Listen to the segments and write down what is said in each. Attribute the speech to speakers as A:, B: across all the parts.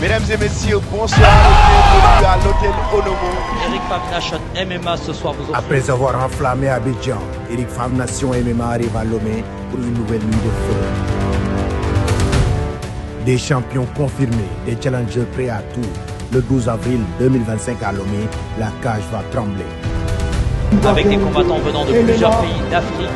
A: Mesdames et messieurs, bonsoir et bienvenue à l'hôtel Onomo.
B: Eric Fav Nation MMA ce soir vous offre.
C: Après avoir enflammé Abidjan, Eric Fav Nation MMA arrive à Lomé pour une nouvelle nuit de feu. Des champions confirmés, des challengers prêts à tout. Le 12 avril 2025 à Lomé, la cage va trembler.
B: Avec des combattants venant de plusieurs pays d'Afrique.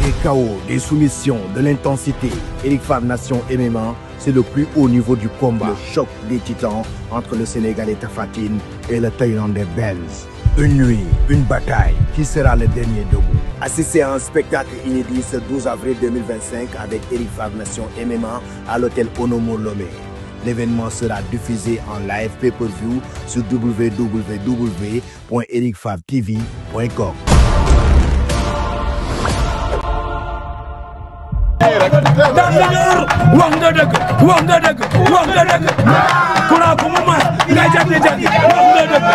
C: Des chaos, des soumissions, de l'intensité. Eric Fav Nation MMA, c'est le plus haut niveau du combat. Le choc des titans entre le Sénégalais Tapha Tine et le Thaïlandais Benz. Une nuit, une bataille. Qui sera le dernier debout? Assistez à un spectacle inédit ce 12 avril 2025 avec Eric Fav Nation MMA à l'hôtel Onomo Lomé. L'événement sera diffusé en live pay-per-view sur www.ericfavtv.com.
D: wax nga dëgg ku naa ko mu mas nga jàddi wax nga dëgg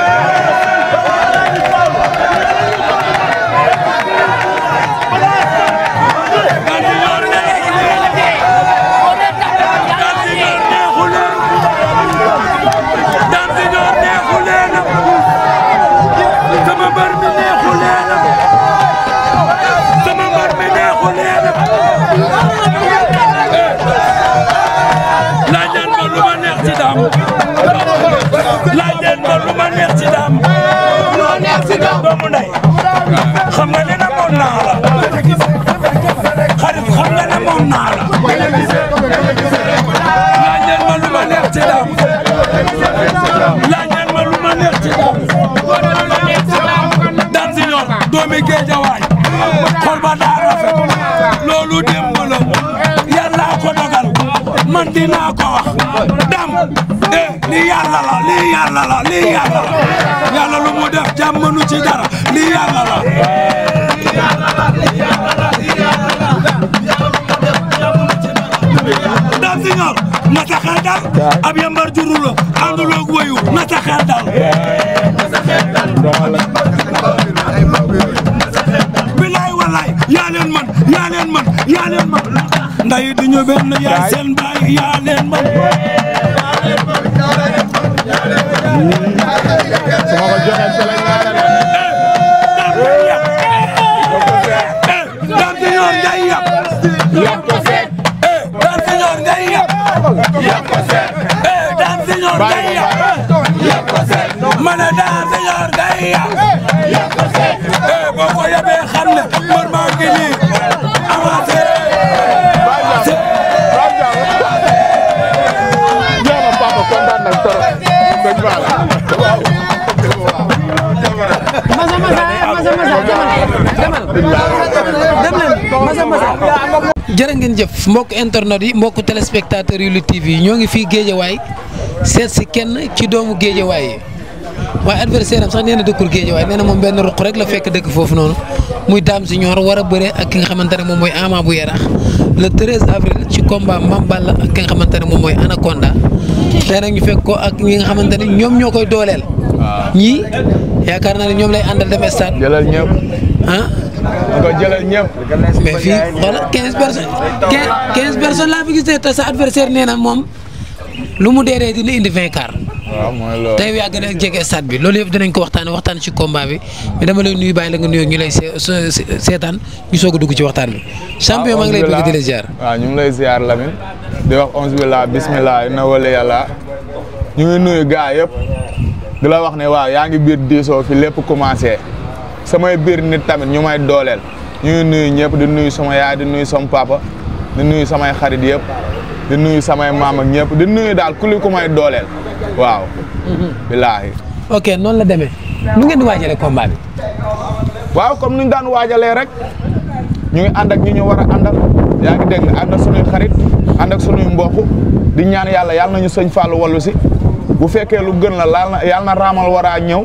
D: doomu ndey xam nga ne namoon naa la xarit xam nga ne namoon naa la laajal ma lu ma neex ci daam laajal ma lu ma neex ci daam daan si ñor doomi Géejawaay xol ba daa rafet loolu démb la yàlla ko dogal man dinaa ko wax dam lii yàlla la lii yàlla la lii yàlla la yàlla lu mu def jàmm mënu ci dara lii yàlla la dam si ñor na sa xel dal ab yambar juru la ànduloog wayu na sa xel dal bilaay walaay yaa leen man yaa leen man yaa leen man nday du ñu benn yaay seen baay yaa leen man
E: sama ko joxe ci la
D: dam si ñor ngay yab yab ko seet dam si ñor ngay yab yab ko seet dam si ñor ngay yab yab ko seet ma ne dam si ñor ngay yab yab ko seet boo ko yabee xam ne mbër maa ngi nii avancé
E: ñoo papa kontaan nañ trop dañ baax
F: jërë ngeen jëf mbokk internet yi mbokk téléspectateurs yu Lutte TV ñoo ngi fii Géejawaay seet si kenn ci doomu Géejawaay yi waaye adversaire am sax nee na dëkkul Géejawaay nee na moom benn ruq rek la fekk dëkk foofu noonu muy Dame Junior war a bëre ak ki nga xamante ne moom mooy Ama bu Yaraax le 13 avril ci combat Mame Balla ak ki nga xamante ne moom mooy Anaconda tey nag ñu fekk ko ak ñi nga xamante ne ñoom ñoo koy dooleel. ñii yaakaar naa ne ñoom lay àndal dem stade.
E: jëlal ñëpp
F: ah.
E: nga jëlal ñëpp.
F: mais fii xoolal 15 personnes 15 personnes laa fi gis te sa adversaire nee na moom lu mu dee dina indi 20 car.
E: waaw mooy loolu
F: tey yaa gën a jege stade bi loolu yëpp dinañ ko waxtaan ci combat bi mais dama lay nuyu bàyyi la nga nuyoo ñu lay seetaan ñu soog a dugg ci waxtaan bi. champion maa ngi lay bëgg di la ziar.
E: waaw ñu ngi lay ziar Lamine di wax onze billah bismillah na wala yàlla ñu ngi nuyu gars yëpp di la wax ne waaw yaa ngi biir diisoo fi lépp commencé samay biir nit tamit ñu may dooleel ñu ngi nuyu ñëpp di nuyu sama yaay di nuyu sama papa di nuyu samay xarit yëpp di nuyu samay maam ak ñëpp di nuyu daal ku li ku may dooleel waaw. billaahi.
F: ok noonu la demee nu ngeen di waajalee combat bi.
E: waaw comme ni ñu daan waajalee rek ñu ngi ànd ak ñi ñu war a àndal yaa ngi dégg ànd ak sunuy xarit ànd ak sunuy mbokk di ñaan yàlla yàlla nañu sëñ Fallou wallu si bu fekkee lu gën la yàlla na raamal war a ñëw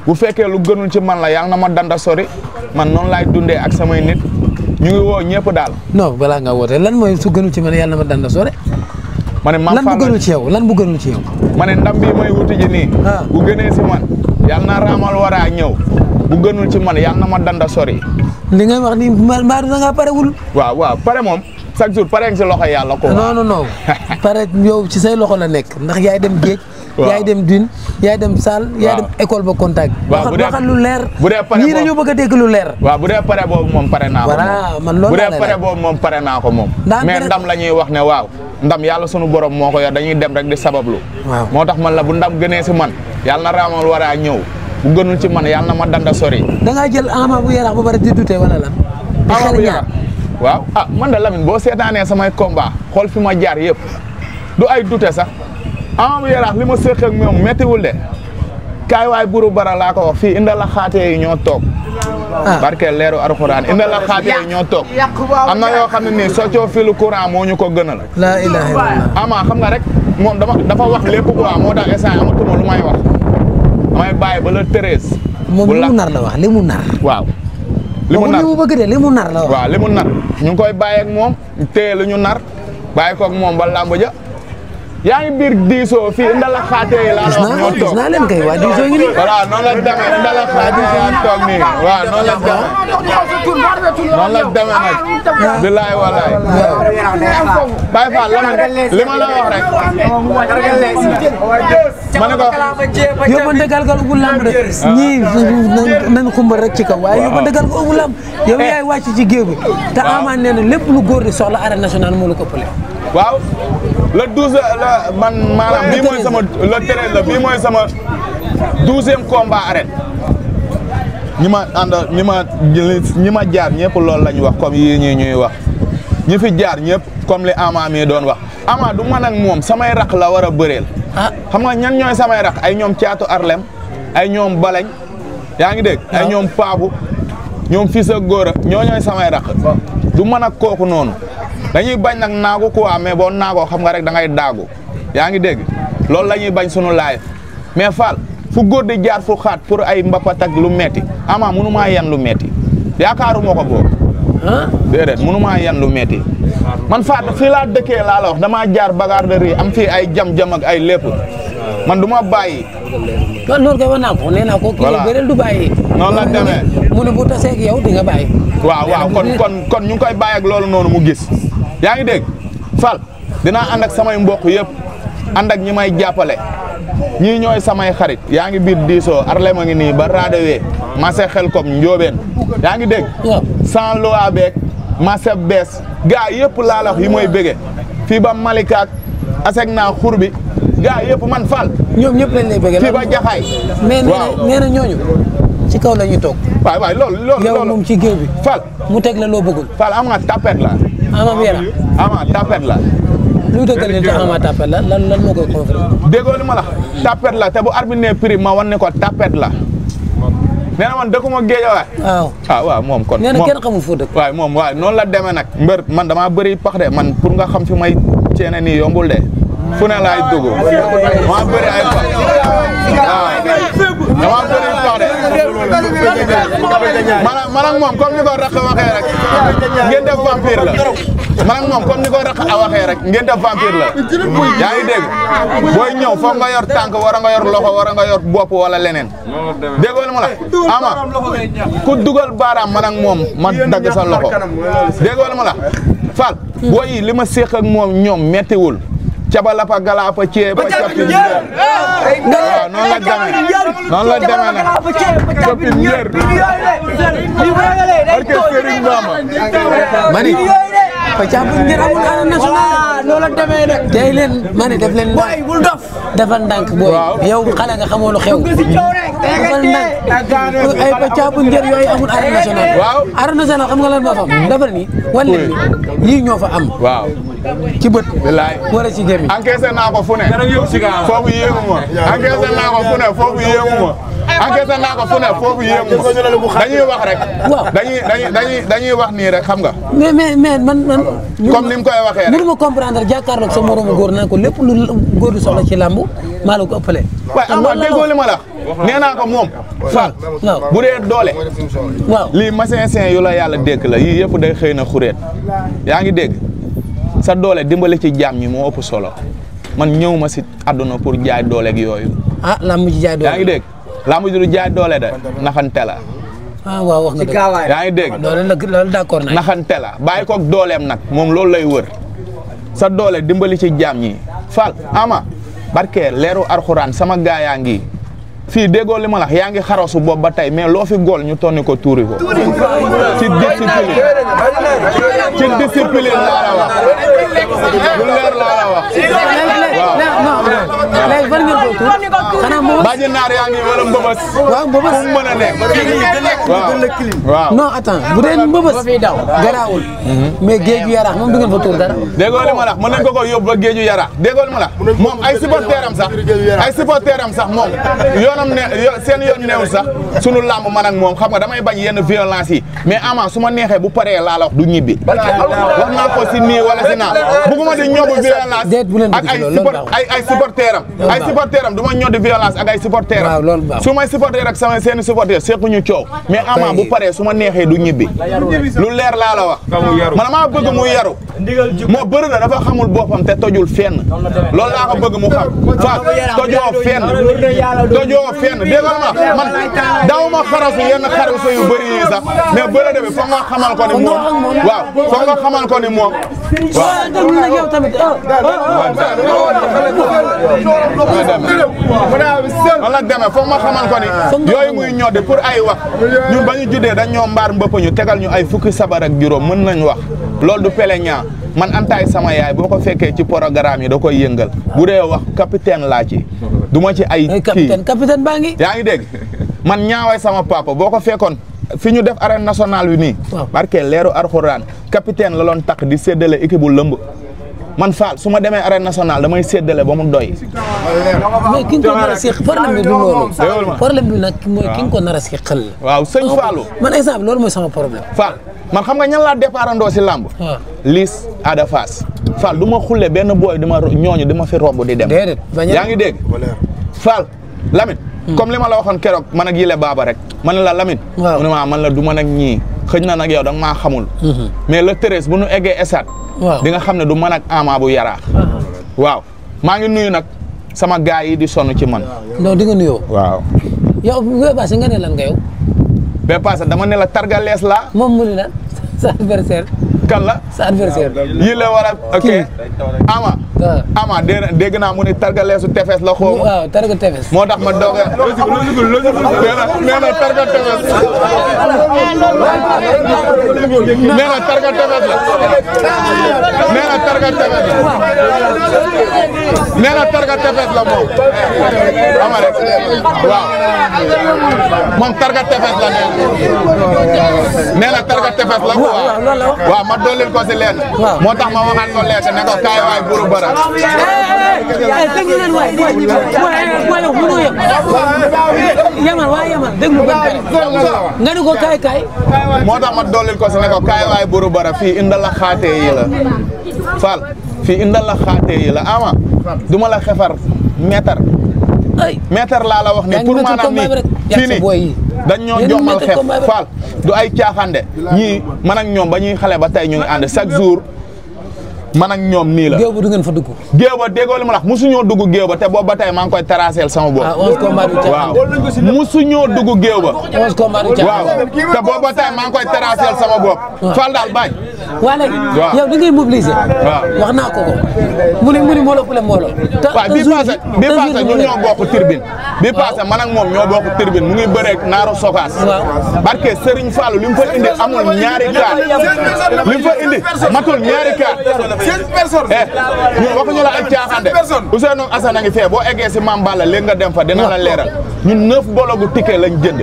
E: bu fekkee lu gënul ci man la yàlla na ma danda sori man noonu laay dundee ak samay nit ñu ngi woo ñëpp daal.
F: non balaa nga woote lan mooy su gënul ci man yàlla na ma danda sori.
E: ma ne
F: lan bu gënul ci yow lan bu gënul ci yow.
E: ma ne ndam bii may wuti ji nii. bu gënee si man yàlla na raamal war a ñëw bu gënul ci man yàlla na ma danda sori.
F: li ngay wax ni mbaa da ngaa parewul.
E: waaw pare moom chaque jour pare nga si loxo yàlla ko.
F: non pare yow ci say loxo la nekk ndax yaay dem géej. yaay dem dune yaay dem salle. yaay dem école ba contact.
E: waaw
F: waxal lu leer.
E: bu dee pare
F: ñii dañoo bëgg a dégg lu leer.
E: waaw bu dee pare boobu moom pare naa ko.
F: voilà man loolu
E: bu dee pare boobu moom pare naa ko moom. mais ndam la ñuy wax ne waaw. ndam yàlla sunu borom moo ko yor dañuy dem rek di sabablu.
F: waaw
E: moo tax man la bu ndam gënee si man yàlla na raamal war a ñëw bu gënul ci man yàlla na ma danda sori.
F: da ngaa jël Ama bu Yarax ba pare di dute wala lan.
E: Ama bu Yarax waaw man de Lamine boo seetaanee samay combat xool fi ma jaar yëpp du ay dute sax Ama bu Yarax li ma séq ak moom méttiwul de kaay waay buru bara laa ko wax fii inda la xaatee yi ñoo toog. barke leeru Alxuraan inda la xaatee yi ñoo toog am na yoo xam ne nii soccoo filu courant moo ñu ko gënal.
F: laa ilaaha illallaah.
E: Ama xam nga rek moom dafa wax lépp quoi moo tax instant amatuma lu may wax damay bàyyi ba la 13.
F: moom li mu nar la wax li mu nar.
E: waaw. li mu nar
F: li mu bëgg de li mu nar la wax.
E: waaw li mu nar ñu ngi koy bàyyi ak moom téye lu ñu nar bàyyi ko ak moom ba làmb ja yaa ngi biir diisoo fii ndala xaatee yi laa la wax ñoo toog
F: gis naa leen kay waa diisoo ngi nii.
E: voilà noonu la demee ndala xaatee yi toog nii waaw noonu la demee noonu la demee nag. bilaay walaay. Baye Fall li ma la wax rek. ma ne ko.
F: yóbbante galgal ubul lamb de ñii nañ xumbal rek ci kaw waaye yóbbante galgal ubul lamb yow yaay wàcc ci géew bi te Ama nee na lépp lu góor di soxla arène nationale moo la ko ëppale.
E: waaw le 12 la man maanaam bii mooy sama le 13 la bii mooy sama 12e combat arène ñi ma ànd ñi ma jaar ñëpp loolu la ñu wax comme yii ñuy wax ñi fi jaar ñëpp comme li Ama mi doon wax Ama du man ak moom samay rak la war a bëreel. xam nga ñan ñooy samay rak ay ñoom caatu Arlem ay ñoom Balañ yaa ngi dégg. ay ñoom Paabu ñoom fii sa góor a ñooy samay rak du man ak kooku noonu. dañuy bañ nag naagu quoi mais boo naagoo xam nga rek da ngay daagu yaa ngi dégg loolu la ñuy bañ sunu laay mais Fall fu góor di jaar fu xaat pour ay mbapat ak lu metti Ama mënumaa yan lu metti yaakaaruma ko boobu. déedéet mënumaa yan lu metti man Fatou fii laa dëkkee laa la wax damaa jaar bagarre de riz am fii ay jam-jam ak ay lépp man du ma bàyyi.
F: loolu kay wax naa ko nee naa ko. voilà kii bëreel du bàyyi.
E: noonu la demee
F: mu ne bu tasee ak yow di nga bàyyi.
E: waaw kon ñu ngi koy bàyyi ak loolu noonu mu gis. yaa ngi dégg Fall dinaa ànd ak samay mbokk yëpp ànd ak ñi may jàppale ñii ñooy samay xarit yaa ngi biir diisoo Arlem a ngi nii ba raadawee marché Xelkom Njóobeen yaa ngi dégg. sans loi beeg marché bees gaa yëpp laa la wax yi mooy bége fii ba Malika ak aseg naa xur bi gaa yëpp man Fall.
F: ñoom ñëpp lañ lay bége
E: fii ba Jaxaay.
F: waaw nee na ñooñu ci kaw la ñuy toog.
E: waay loolu
F: yow moom ci géew bi.
E: Fall
F: mu teg la loo bëggul.
E: Fall am nga tapet la.
F: Ama bu Yarax.
E: Ama tapet la.
F: lu dëggal leen te Ama tapet la lan moo koy confirmer.
E: déggoo li ma la tapet la te bu arbitre ne prix ma wan ne ko tapet la. nee na man dëkkuma Géejawaay. waaw moom kon.
F: nee na kenn xamul foo dëkk.
E: waaw moom waaw noonu la demee nag. mbër man damaa bëri pax de man pour nga xam fi may ceene nii yombul de fu ne laay dugg damaa bëri ay pax waaw damaa bëri pax de. man ak moom comme ni ko Rakk waxee rek ngeen def vampire la. man ak moom comme ni ko Rakk waxee rek ngeen def vampire la yaa ngi dégg booy ñëw foog nga yor tànk war nga yor loxo war nga yor bopp wala leneen déggoo li ma la Ama ku dugal baaraam man ak moom ma dagg sa loxo déggoo li ma la Fall booy yi li ma séq ak moom ñoom mettiwul cabalapa galapa ceeba cappi waaw noonu la demee nag cappi njër barke Serigne Bamba
F: mani fa caabu njër amul arène nationale loola demee nag tey leen mani def leen boy bul dof defal ndànk booy yow xale nga xamoo lu xew defal ndànk ay fa caabu njër yooyu amul arène nationale
E: waaw
F: arène nationale xam nga lan moo fa am defal ni wala yii ñoo fa am
E: waaw
F: ci bët
E: bilaay
F: wala ci gémmiñ
E: encaissé naa ko fu ne foofu yéemu ma encaissé naa ko fu ne foofu yéemu ma encaissé naa ko fu ne foofu yéemu ma dañuy wax rek
F: waaw
E: dañuy wax nii rek xam nga
F: mais man
E: comme ni mu koy waxee rek
F: mënu ma comprendre jàkkaarloog sa moromu góor naan ko lépp lu góor di soxla ci làmb maa la ko ëppale
E: waaye ama déggoo li ma la nee naa ko moom Fall bu dee doole
F: waaw
E: lii machin yu la yàlla dékk la yii yëpp day xëy na xureet yaa ngi dégg sa doole dimbali ci jaam ñi moo ëpp solo man ñëw ma si àdduna pour jaay doole ak yooyu.
F: lamb ji jaay doole
E: yaa ngi dégg lamb ji du jaay doole de naxante la
F: ah waaw wax nga dëgg.
E: yaa ngi dégg.
F: loolu d'accord naa.
E: naxante la bàyyi koog dooleem nag moom loolu lay wër sa doole dimbali ci jaam ñi Fall ama barke leeru arxuraan sama gaa yaa ngi fii déggoo li ma la yaa ngi xarasu boobu ba tey mais loo fi góol ñu tonni ko tuuri ko ci discipline laa la wax lu leer laa la wax
F: léegi fan ngeen koy tuur xanaa moom
E: bàjji naar yaa ngi wala mbëbës
F: waaw mbëbës
E: fu mu mën a nekk waaw
F: non attends bu dee mbëbës garaawul mais géeju yaraax moom du ngeen fa tuur dara
E: déggoo li ma la mën nañ ko ko yóbbu ba géeju yaraax déggoo li ma la moom ay supporteram sax moom yoonam ne seen yoon neewul sax sunu làmb man ak moom xam nga damay bañ yenn violence yi mais ama su ma neexee bu paree laa la wax du ñibbi wax naa ko si nii wala si naa bëgguma di ñobbu violence ak ay supporteram du ma ñoddi violence ak ay supporteram su may supporter ak sama seeni supporter sequñu coow mais ama bu paree su ma neexee du ñibbi lu leer laa la wax man maa bëgg mu yaru moo bëri na dafa xamul boppam te tojul fenn loolu laa ko bëgg mu xam Fall tojoo fenn déggal ma man daaw ma xarasu yenn xarasu yu bëri yi sax mais bëri na bi foog nga xamal ko ni moom waaw foog nga xamal ko ni moom waaw la demee foog ma xamal ko ni yooyu muy ñoddi pour ay wax ñun ba ñu juddee dañ ñoo mbaar mbëpp ñu tegal ñu ay fukki sabar ak juróom mën nañ wax loolu du pele ñaa man antaay sama yaay boo ko fekkee ci programme yi da koy yëngal bu dee wax capitaine laa ci du ma ci ay kii
F: capitaine baa ngi
E: yaa ngi dégg man ñaaway sama papa boo ko fekkoon fi ñu def arène nationale bi nii barke leeru arxuraan capitaine la loon takk di séddale équipe bu lëmb man Fall su ma demee arène nationale damay séddale ba mu doy.
F: mais ki nga ko nar a seq problème bi du loolu. problème bi nag mooy ki nga ko nar a seqal.
E: waaw sëñ Fallou.
F: man exemple loolu mooy sama problème.
E: Fall man xam nga ñan laa départandoo si làmb. waaw Liss Ada Fass. Fall du ma xulle benn booy di ma ñooñu di ma fi romb di dem.
F: déedéet
E: yaa ngi dégg. Fall Lamine. comme li ma la waxoon keroog man ak Yile Baba rek. man la Lamine. waaw mu ne ma man la du man ak ñii xëj na nag yow da nga maa xamul. mais le 13 bu nu eggee esat di nga xam ne du man ak Ama bu Yaraax. waaw maa ngi nuyu nag sama gaay yi di sonn ci man.
F: non di nga nuyoo.
E: waaw.
F: yow bee paase nga ne lan nga yow.
E: bee paase dama ne la targalees la.
F: moom mu ne la sa adversaire.
E: kan la
F: sa adversaire.
E: yii la war a ok. Ama. Ama dégg naa mu ni targaleesu tefes la xaw ma.
F: waaw targa tefes.
E: moo tax ma doog a. nee na targa tefes. nee na targa tefes la. nee na targa tefes la. nee na targa tefes la moom. ama rek waaw. moom targa tefes la nee na targa tefes la. waaw ma dollil ko si leen. moo tax ma waxaat ko lees ne ko kaay waay buru bara. nga ni ko kaay kaay. moo tax ma dollil ko si ne ko kaay waay buru bara fii indal la xaatee yi la. Fall fii indal la xaatee yi la ama duma la xefar mètre laa la wax ni pour maanaam nii fii nii dañ ñoo jommal xef Fall du ay caaxande ñii man ak ñoom ba ñuy xale ba tey ñu ngi ànd chaque jour man ak ñoom nii la.
F: géew ba du ngeen fa dugg.
E: géew ba déggoo li ma la wax musuñoo dugg géew ba te boobu ba tey maa ngi koy terrassel sama bopp. waaw musuñoo dugg géew ba. waaw te boobu ba tey maa ngi koy terrassel sama bopp. Fall daal bañ.
F: waa léegi yow da ngay mobiliser.
E: waaw
F: wax naa ko ko. mu ni mbooloo ku le mbooloo.
E: waaw bii passé ñun ñoo bokk turbine. bii passé man ak moom ñoo bokk turbine mu ngi bëreeg naaru sokaas. waaw barke Serigne Fallou li mu fa indi amul ñaari kaar li mu fa indi matul ñaari kaar.
A: 16 personnes.
E: ñun waxuñu la ay caaxaan de Ousseynou Assane a ngi fee boo eggee si Mame Balla léegi nga dem fa dina la leeral ñun 9 bologu ticket lañ jënd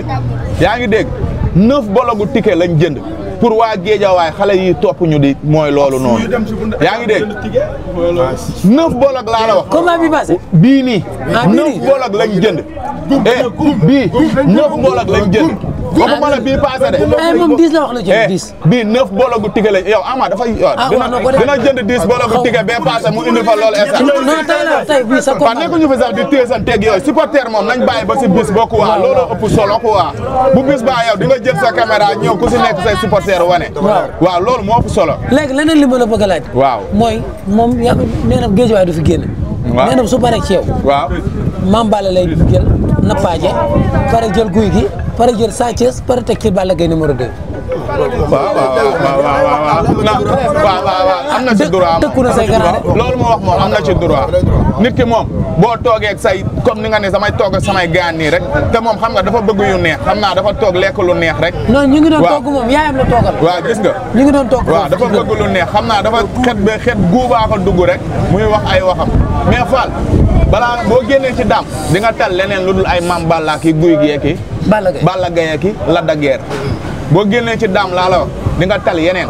E: yaa ngi dégg 9 bologu ticket lañ jënd pour waa Géejawaay xale yi topp ñu di mooy loolu noonu yaa ngi dégg 9 bolog laa la wax.
F: comment bi passé.
E: bii nii 9 bolog lañ jënd. bii 9 bolog lañ jënd. waxuma la bii passé de.
F: moom 10 la wax la jënd 10.
E: bii 9 bologu ticket lañ yow Ama dafa dina jënd 10 bologu ticket bee passé mu indi fa loolu instant.
F: non tey la tey bii sa
E: combat nekkuñu fi sax di téesanteeg yooyu supporter moom nañ bàyyi ba si bis boo quoi loolu ëpp solo quoi bu bis baa yow di nga jël sa caméra ñëw ku si nekk say supporter wane. waaw loolu moo ëpp solo.
F: léegi leneen li ma la bëgg a laaj.
E: waaw
F: mooy moom yaa nee na Géejawaay du fi génn. waaw nee na su paree ci yow.
E: waaw
F: Mame Balla lay jël nappaaje pare jël guy gi pare jël Sa Thiès pare teg ci Balla Gaye numéro 2.
E: waaw am na ci droit
F: dëkku na say garaade
E: loolu moo wax moom am na ci droit nit ki moom boo toogee ak say comme ni nga ne samay toog ak samay gaan nii rek te moom xam nga dafa bëgg yu neex xam naa dafa toog lekk lu neex rek.
F: non ñu ngi doon togg moom yaayam la toogal.
E: waaw gis nga.
F: ñu ngi doon togg
E: waaw dafa bëgg lu neex xam naa dafa xet guubaa ko dugg rek muy wax ay waxam mais Fall balaa boo génnee ci daam di nga tal leneen lu dul ay Mame Balla ki Gouye Gui ki Balla Gaye ki Lac de Guiers boo génnee ci daam laa la wax di nga tal yeneen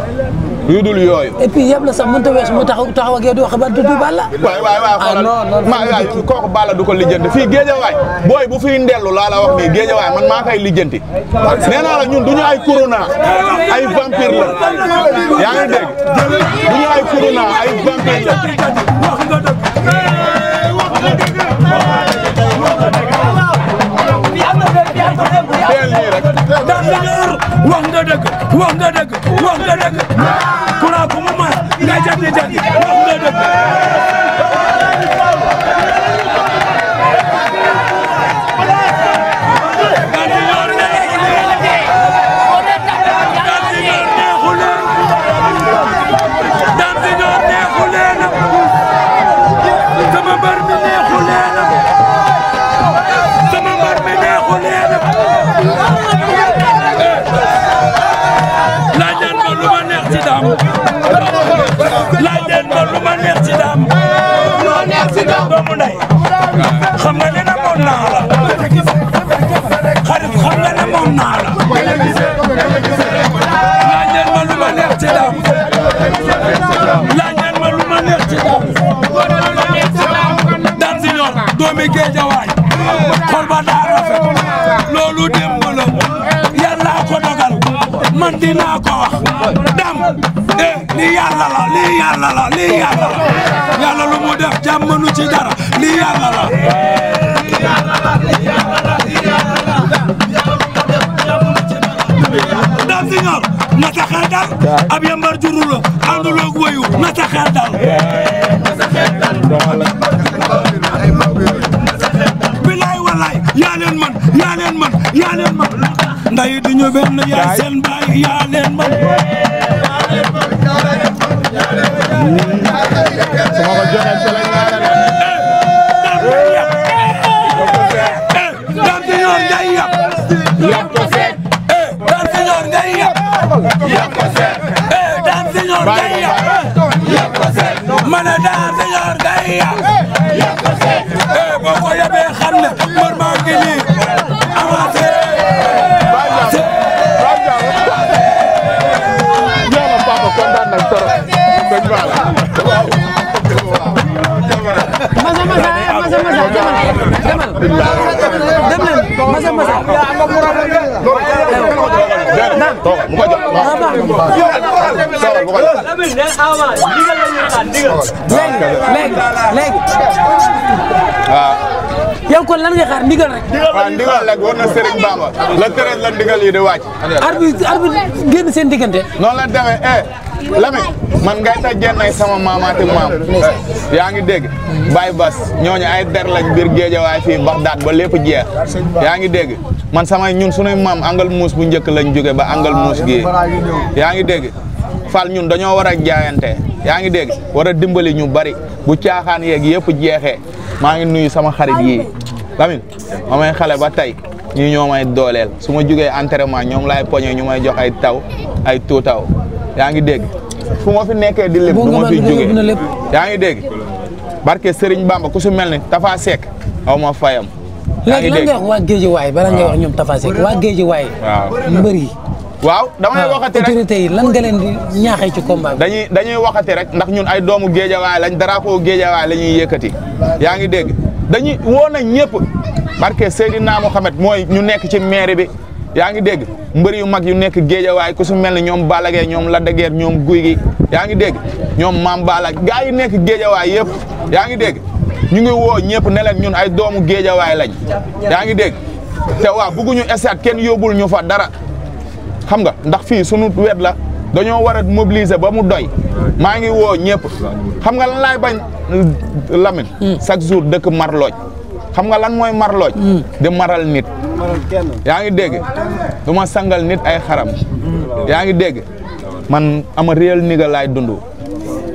E: yu dul yooyu.
F: et puis yëpp la sax mënut a weesu mu taxaw ak yow di wax ba du Balla.
E: waay xoolal kooku Balla du ko lijjanti fii Géejawaay booy bu fiy ndellu laa la wax nii Géejawaay man maa koy lijjanti nee naa la ñun du ñu ay corona ay vampire la yaa ngi dégg du ñu ay corona ay vampire la. teel nii rek.
D: wax nga dëgg wax nga dëgg wax nga dëgg ku naa ku mu mas nga jàddi wax nga dëgg. laaj leen ma lu ma neex ci daam doomu ndey xam nga ne moom naa la xarit xam nga ne moom naa la laaj leen ma lu ma neex ci daam laaj leen ma lu ma neex ci daam Dame Junior doomi Géejawaay xol ba daa rafet loolu démb la yàlla ko dogal man dinaa ko wax Dame lii yàlla la lii yàlla la lii yàlla la yàlla lu mu def jàmm mënu ci dara lii yàlla la Dame Junior na sa xel dal ab yambar juru la ànduloog wayu na sa xel dal bilaay walaay yaa leen man yaa leen man yaa leen man nday du ñu benn yaay seen baay yaa leen man
E: sama ko joxe ci la
D: Dame Junior ngay yab yab ko seet Dame Junior ngay yab yab ko seet Dame Junior ngay yab ko seet ma ne Dame Junior ngay yab ko seet boo ko yabee xam ne mbër maa ngi nii avancé
F: léegi yow kon lan nga xaar ndigal rek.
E: waaw ndigal rek war na Serigne Bamba la tere la ndigal yi di wàcc.
F: arbitre génn seen diggante.
E: noonu la demee Lamine man ngay ta jennay sama maamaati maam yaa ngi dégg Baye Bass ñooñu ay der lañ biir Géejawaay fii Baxdaad ba lépp jeex yaa ngi dégg man samay ñun sunuy maam angal muus bu njëkk lañ jóge ba angal muus gi yaa ngi dégg Fall ñun dañoo war a jaayante yaa ngi dégg war a dimbali ñu bari bu caaxaan yeeg yëpp jeexee maa ngi nuyu sama xarit yii Lamine ma may xale ba tey ñii ñoo may dooleel su ma jugee entraînement ñoom laay poñe ñu may jox ay taw ay tuutaw yaa ngi dégg fu ma fi nekkee di lépp du ma fi jógee yaa ngi dégg barke Serigne Bamba ku su mel ni Tafa Seck aw ma fayam. yaa ngi dégg
F: léegi lan nga wax waa Géejawaay bala ngay wax ñoom Tafa Seck waa Géejawaay.
E: waaw
F: mbër yi.
E: waaw damay waxati rek
F: autorité yi lan nga leen di ñaaxee ci combat bi.
E: dañuy waxati rek ndax ñun ay doomu Géejawaay lañ drapeau Géejawaay la ñuy yëkkati yaa ngi dégg dañuy woo nañ ñëpp barke Seydina Mohamed mooy ñu nekk ci mairie bi. yaa ngi dégg mbër yu mag yu nekk Géejawaay ku su mel ni ñoom Balla Gaye ñoom Lac de Guiers ñoom Gouye Gui yaa ngi dégg ñoom Mame Balla gaa yi nekk Géejawaay yëpp yaa ngi dégg ñu ngi woo ñëpp ne leen ñun ay doomu Géejawaay lañ yaa ngi dégg te waaw bëgguñu stade kenn yóbbul ñu fa dara xam nga ndax fii sunu wet la dañoo war a mobiliser ba mu doy maa ngi woo ñëpp xam nga lan laay bañ Lamine chaque jour dëkk Marlooj xam nga lan mooy marlooj di maral nit yaa ngi dégg du ma sangal nit ay xaram yaa ngi dégg man ama réel niga laay dund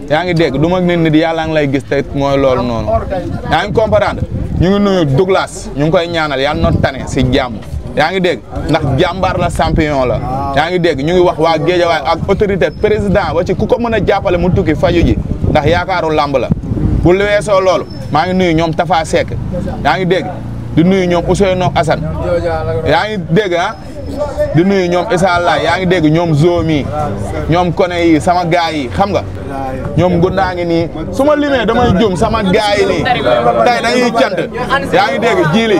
E: yaa ngi dégg du ma nit yàlla ngi lay gis te mooy loolu noonu yaa ngi comprendre ñu ngi nuyu Douglas ñu ngi koy ñaanal yàlla na tane si jàmm yaa ngi dégg ndax jàmbaar la champion la yaa ngi dégg ñu ngi wax waa Guédiawaye ak autorité président ba ci ku ko mën a jàppale mu tukki faju ji ndax yaakaaru làmb la bu lu weesoo loolu maa ngi nuyu ñoom Tafa Seck yaa ngi dégg di nuyu ñoom Ousseynou Assane yaa ngi dégg di nuyu ñoom Issa Laye yaa ngi dégg ñoom Zomi ñoom Kone yi sama gaay yi xam nga ñoom Ngundaa ngi nii su ma limee damay jum sama gaay yi nii tey dañuy cant yaa ngi dégg jiili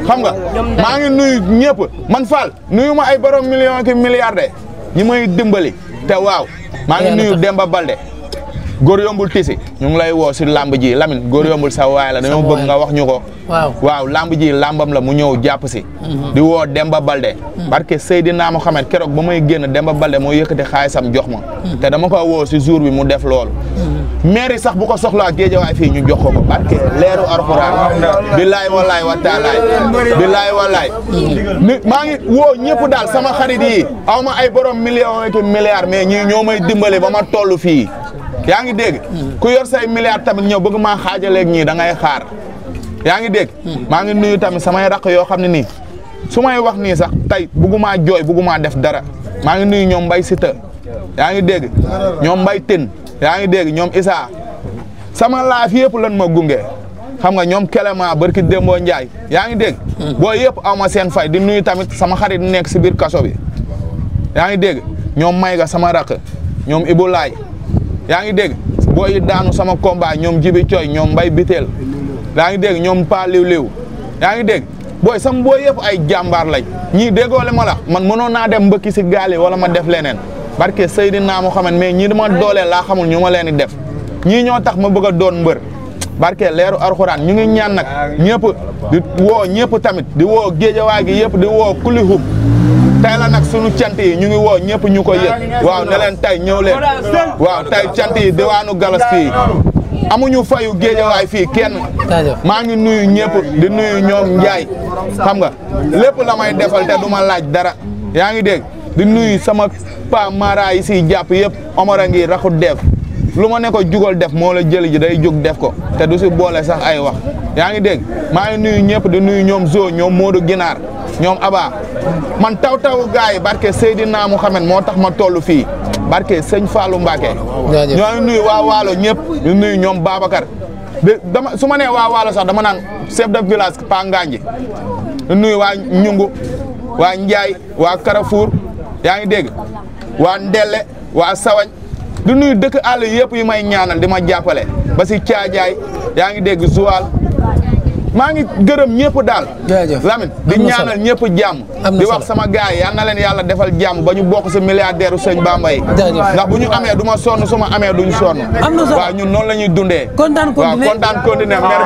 E: xam nga maa ngi nuyu ñëpp man Fall nuyu ma ay borom million ki milliards ñi may dimbali te waaw maa ngi nuyu Demba Balde góor yombul tisi ñu ngi lay woo si lamb ji Lamine góor yombul sa waay la dañoo bëgg nga wax ñu ko waaw lamb ji lambam la mu ñëw jàpp si di woo Demba Balde parce que Seydina Mohamed keroog ba may génn Demba Balde moo yëkkati xaalisam jox ma te dama ko woo si jour bi mu def loolu mairie sax bu ko soxlaa Guédiawaye fii ñu jox ko parce que leeru Alxuraan billaay wallaay wa taalaay billaay wallaay maa ngi woo ñëpp daal sama xarit yi aw ma ay borom million ak milliards mais ñii ñoo may dimbale ba ma toll fii yaa ngi dégg ku yor say milliards tamit ñëw bëgg maa xaajaleeg ñii da ngay xaar yaa ngi dégg maa ngi nuyu tamit samay rakk yoo xam ne nii su may wax nii sax tey bëgguma jooy bëgguma def dara maa ngi nuyu ñoom Mbay Sita yaa ngi dégg ñoom Mbay Tin yaa ngi dégg ñoom Issa sama laaf yëpp lan ma gunge xam nga ñoom Kelema barki Dembo Ndiaye yaa ngi dégg boo yëpp aw ma seen fay di nuyu tamit sama xarit nekk si biir kaso bi yaa ngi dégg ñoom Mayga sama rakk ñoom Ibou Laay yaa ngi dégg boo yi daanu sama combat ñoom Jibi Coy ñoom Mbay Biteel yaa ngi dégg ñoom Pa Liw Liw yaa ngi dégg booy sama booy yëpp ay jàmbaar lañ ñii déggoole ma la man mënoon naa dem mbëkki si gaal yi wala ma def leneen barke Seydina Mohamed mais ñii dama dooleel laa xamul ñu ma leen di def ñii ñoo tax ma bëgg a doon mbër barke leeru Alxuraan ñu ngi ñaan nag ñëpp di woo ñëpp tamit di woo Géejawaay gi yëpp di woo kulihub tey la nag sunu cant yi ñu ngi woo ñëpp ñu ko yëg waaw ne leen tey ñëw leen waaw tey cant yi diwaanu Galas fii amuñu fayu Géejawaay fii kenn maa ngi nuyu ñëpp di nuyu ñoom Njaay xam nga lépp la may defal te du ma laaj dara yaa ngi dégg di nuyu sama pa mara yi si jàpp yëpp Omar ngi raxut def lu ma ne ko jugal def moo la jëli ji day jóg def ko te du si boole sax ay wax yaa ngi dégg maa ngi nuyu ñëpp di nuyu ñoom Zo ñoom Modou Ginaar ñoom Aba man taw gaay yi barke Seydina Mohamed moo tax ma toll fii barke Sëñ Fallou Mbacke ñoo ngi nuyu waa Waalo ñëpp di nuyu ñoom Babacar dama su ma nee waa Waalo sax dama naan chef de village Pa Nganji di nuyu waa Ñungu waa Njaay waa Carrefour yaa ngi dégg waa Ndelle waa Sawañ di nuyu dëkk àll yëpp yi may ñaanal di ma jàppale ba si Caajaay yaa ngi dégg Joal maa ngi gërëm ñëpp daal Lamine di ñaanal ñëpp jàmm di wax sama gaay yal na leen yàlla defal jàmm ba ñu bokk si milliardaire u Sëñ Bamba yi ndax bu ñu amee du ma sonn su ma amee duñ sonn waaw ñun noonu la ñuy dundee waaw kontaan continuer mer